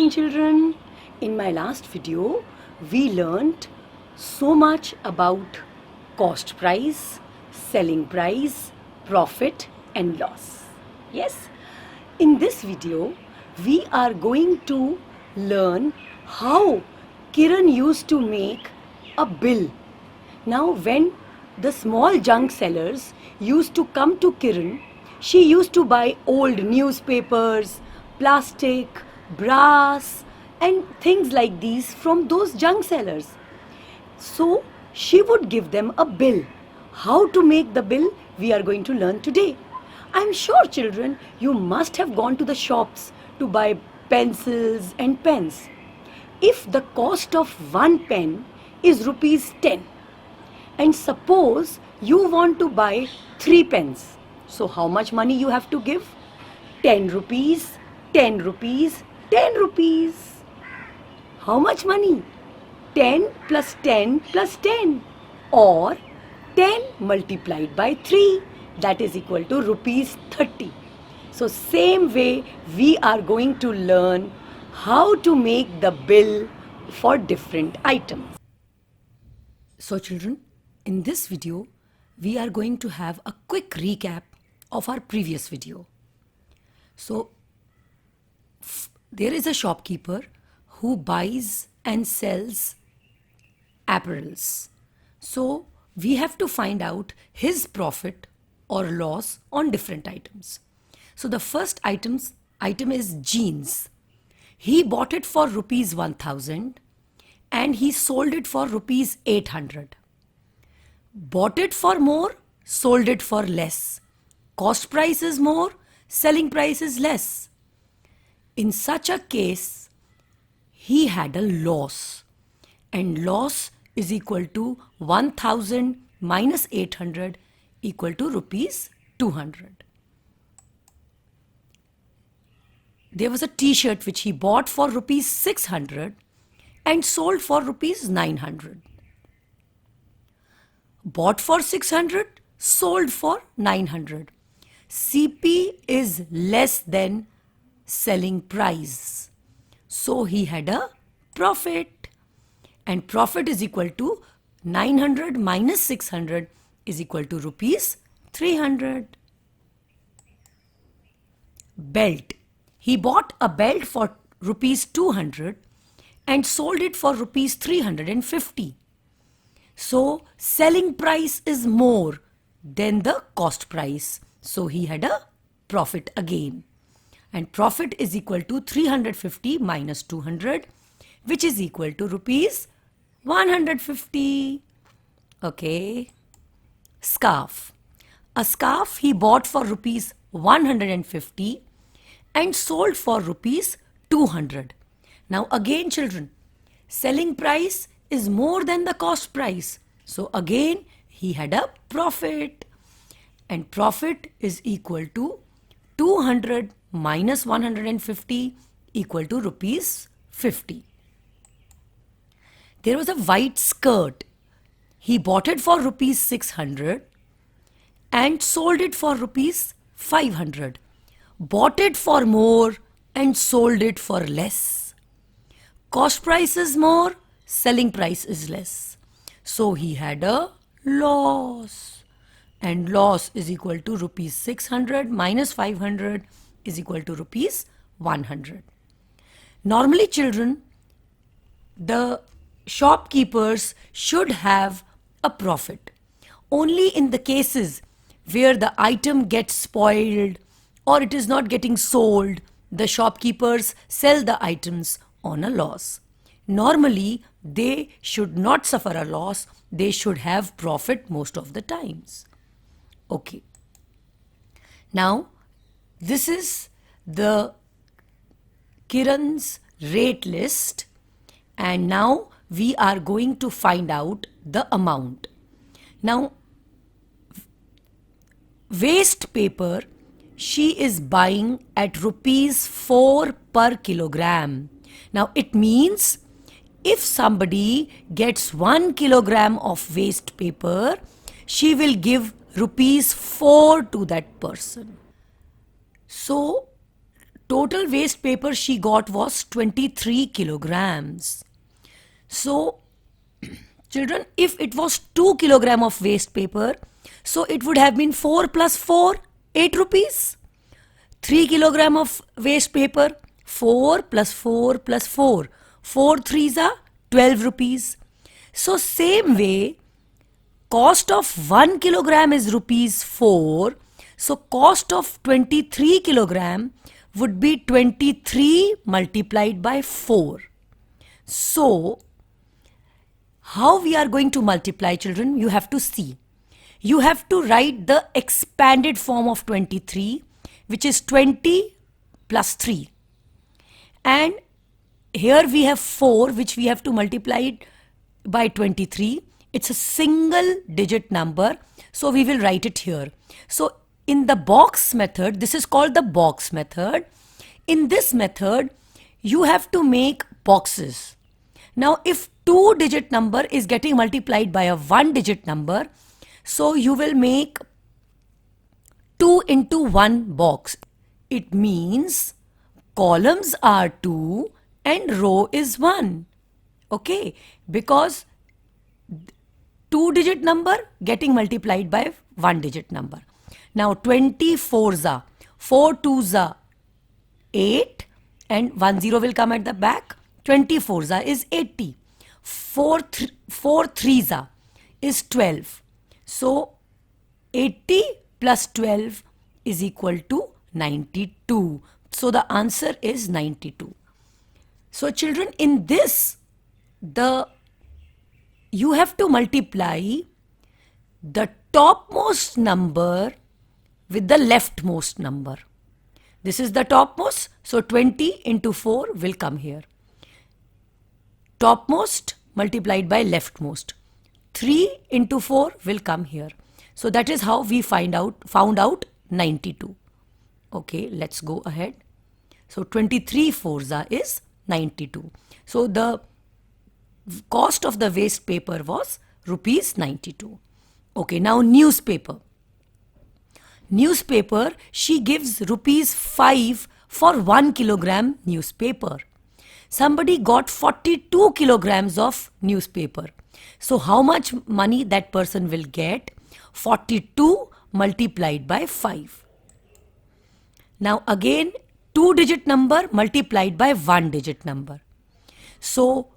morning, children. In my last video, we learnt so much about cost price, selling price, profit and loss. Yes? In this video, we are going to learn how Kiran used to make a bill. Now, when the small junk sellers used to come to Kiran, she used to buy old newspapers, plastic, brass, and things like these from those junk sellers. So she would give them a bill. How to make the bill we are going to learn today. I'm sure, children, you must have gone to the shops to buy pencils and pens. If the cost of one pen is rupees 10, and suppose you want to buy 3 pens, so how much money you have to give? 10 rupees, 10 rupees, 10 rupees. How much money? 10 plus 10 plus 10, or 10 multiplied by 3, that is equal to rupees 30. So same way we are going to learn how to make the bill for different items. So children, in this video we are going to have a quick recap of our previous video. So there is a shopkeeper who buys and sells apparels. So we have to find out his profit or loss on different items. So the first item is jeans. He bought it for rupees 1000 and he sold it for rupees 800. Bought it for more, sold it for less. Cost price is more, selling price is less. In such a case, he had a loss, and loss is equal to 1000 minus 800 equal to rupees 200. There was a t-shirt which he bought for rupees 600 and sold for rupees 900. Bought for 600, sold for 900. CP is less than selling price. So he had a profit. And profit is equal to 900 minus 600 is equal to rupees 300. Belt. He bought a belt for rupees 200 and sold it for rupees 350. So selling price is more than the cost price. So he had a profit again. And profit is equal to 350 minus 200, which is equal to rupees 150. Okay. Scarf. A scarf he bought for rupees 150 and sold for rupees 200. Now again, children, selling price is more than the cost price. So again he had a profit, and profit is equal to 200 minus 150 equal to rupees 50. There was a white skirt. He bought it for rupees 600 and sold it for rupees 500. Bought it for more and sold it for less. Cost price is more, selling price is less. So he had a loss. And loss is equal to rupees 600 minus 500 is equal to rupees 100. Normally, children, the shopkeepers should have a profit. Only in the cases where the item gets spoiled or it is not getting sold, the shopkeepers sell the items on a loss. Normally, they should not suffer a loss. They should have profit most of the times. Okay. Now, this is the Kiran's rate list, and now we are going to find out the amount. Now, waste paper she is buying at rupees 4 per kilogram. Now it means if somebody gets 1 kilogram of waste paper, she will give rupees 4 to that person. So total waste paper she got was 23 kilograms. So children, if it was 2 kilogram of waste paper, so it would have been 4 plus 4, 8 rupees. 3 kilogram of waste paper, 4 plus 4 plus 4. 4 threes are 12 rupees. So same way, cost of 1 kilogram is rupees 4. So cost of 23 kilogram would be 23 multiplied by 4. So how we are going to multiply, children? You have to see. You have to write the expanded form of 23, which is 20 plus 3. And here we have 4, which we have to multiply it by 23. It's a single digit number, so we will write it here. So in the box method, this is called the box method. In this method, you have to make boxes. Now if 2-digit number is getting multiplied by a 1-digit number, so you will make 2 into 1 box. It means columns are 2 and row is 1. Okay, because 2-digit number getting multiplied by 1-digit number. Now 24s are 4 2s are 8 and 1 0 will come at the back. 24s are is 80. 4 3s are is 12. So 80 plus 12 is equal to 92. So the answer is 92. So children, in this, you have to multiply the topmost number with the leftmost number. This is the topmost, so 20 into 4 will come here. Topmost multiplied by leftmost. 3 into 4 will come here. So that is how we found out 92. Okay, let's go ahead. So 23 fours is 92. So the cost of the waste paper was rupees 92. Okay, now newspaper. Newspaper, she gives rupees 5 for 1 kilogram newspaper. Somebody got 42 kilograms of newspaper. So how much money that person will get? 42 multiplied by 5. Now again, 2-digit number multiplied by 1-digit number. So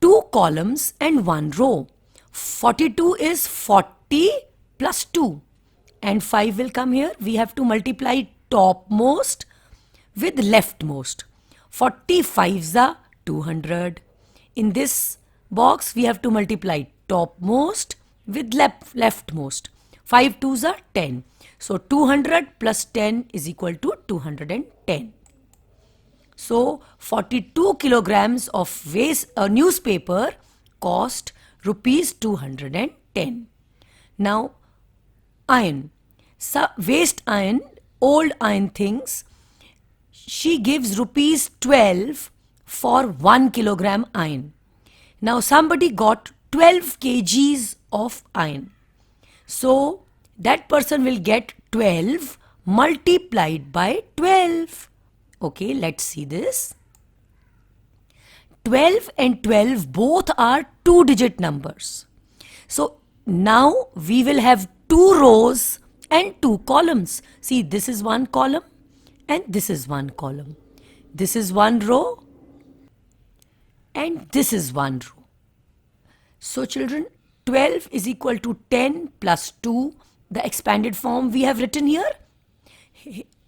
2 columns and 1 row. 42 is 40 plus 2. And 5 will come here. We have to multiply topmost with leftmost. 45s are 200. In this box, we have to multiply topmost with leftmost. 5 2s are 10. So 200 plus 10 is equal to 210. So 42 kilograms of newspaper cost rupees 210. Now iron. So waste iron, old iron things, she gives rupees 12 for 1 kilogram iron. Now somebody got 12 kgs of iron. So that person will get 12 multiplied by 12. Okay, let's see this. 12 and 12 both are 2-digit numbers. So now we will have 2 rows and 2 columns. See, this is 1 column and this is 1 column. This is 1 row and this is 1 row. So children, 12 is equal to 10 plus 2. The expanded form we have written here.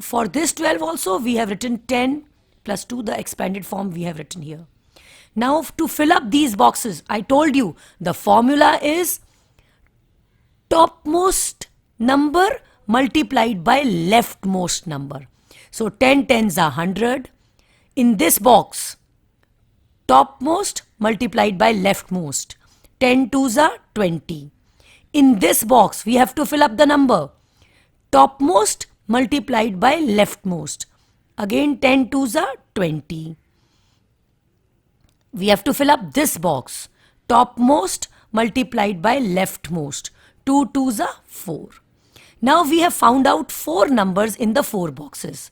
For this 12 also we have written 10 plus 2, the expanded form we have written here. Now to fill up these boxes, I told you the formula is topmost number multiplied by leftmost number. So 10 tens are 100. In this box, topmost multiplied by leftmost. 10 twos are 20. In this box, we have to fill up the number. Topmost multiplied by leftmost. Again 10 twos are 20. We have to fill up this box. Topmost multiplied by leftmost. 2 twos are 4. Now we have found out 4 numbers in the 4 boxes.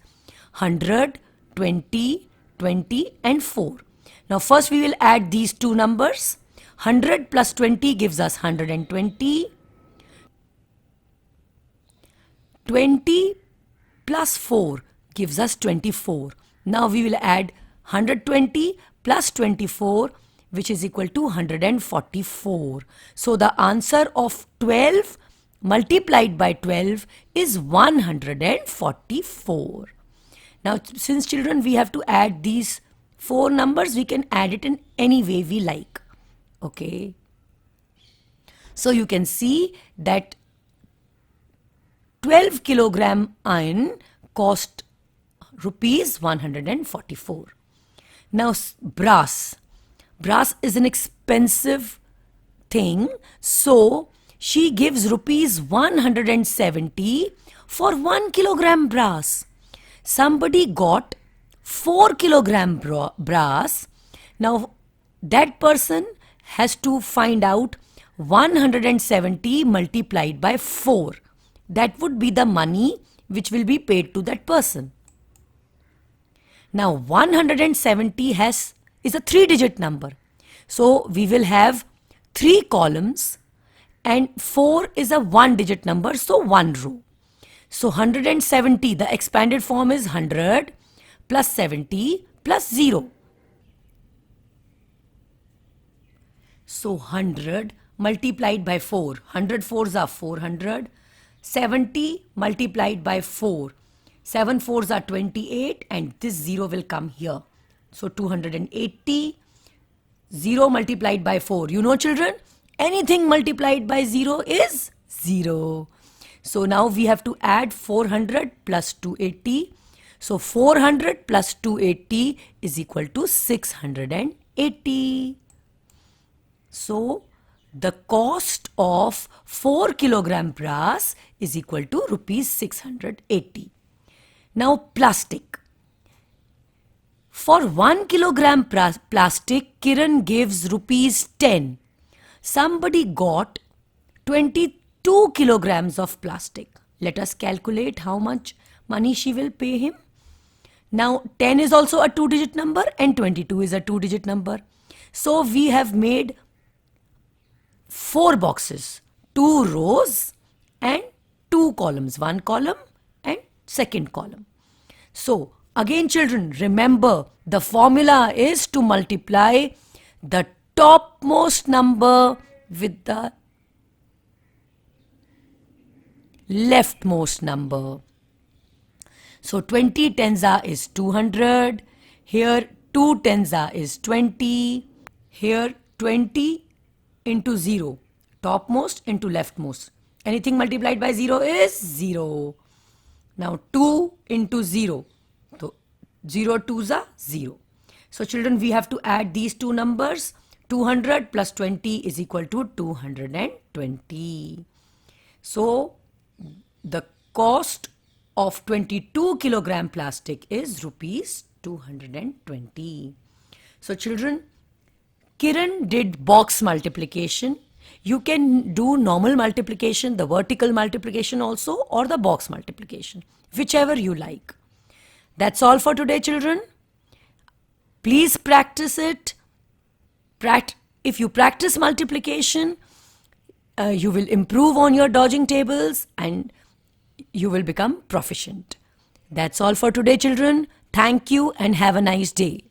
100, 20, 20 and 4. Now first we will add these two numbers. 100 plus 20 gives us 120. 20 plus 4 gives us 24. Now we will add 120 plus 24, which is equal to 144. So the answer of 12 multiplied by 12 is 144. Now since children we have to add these four numbers, we can add it in any way we like. Okay. So you can see that 12 kilogram iron cost rupees 144. Now brass. Brass is an expensive thing, so she gives rupees 170 for 1 kilogram brass. Somebody got 4 kilogram brass. Now that person has to find out 170 multiplied by 4. That would be the money which will be paid to that person. Now 170 is a 3-digit number. So we will have 3 columns and 4 is a 1-digit number, so 1 row. So 170, the expanded form is 100 plus 70 plus 0. So 100 multiplied by 4. 100 fours are 400. 70 multiplied by 4. 7 fours are 28 and this 0 will come here. So 280. 0 multiplied by 4. You know children, anything multiplied by 0 is 0. So now we have to add 400 plus 280. So 400 plus 280 is equal to 680. So the cost of 4 kilogram brass is equal to rupees 680. Now plastic. For 1 kilogram plastic, Kiran gives rupees 10. Somebody got 22 kilograms of plastic. Let us calculate how much money she will pay him. Now 10 is also a 2-digit number and 22 is a 2-digit number. So we have made 4 boxes, 2 rows and 2 columns, 1 column and 2nd column. So again children, remember the formula is to multiply the topmost number with the leftmost number. So 20 tenza is 200. Here 2 tenza is 20. Here 20 into 0. Topmost into leftmost. Anything multiplied by 0 is 0. Now 2 into 0. So 0 2s are 0. So children, we have to add these two numbers. 200 plus 20 is equal to 220. So the cost of 22 kilogram plastic is rupees 220. So children, Kiran did box multiplication. You can do normal multiplication, the vertical multiplication also, or the box multiplication, whichever you like. That's all for today, children. Please practice it. If you practice multiplication, you will improve on your dodging tables and you will become proficient. That's all for today, children. Thank you and have a nice day.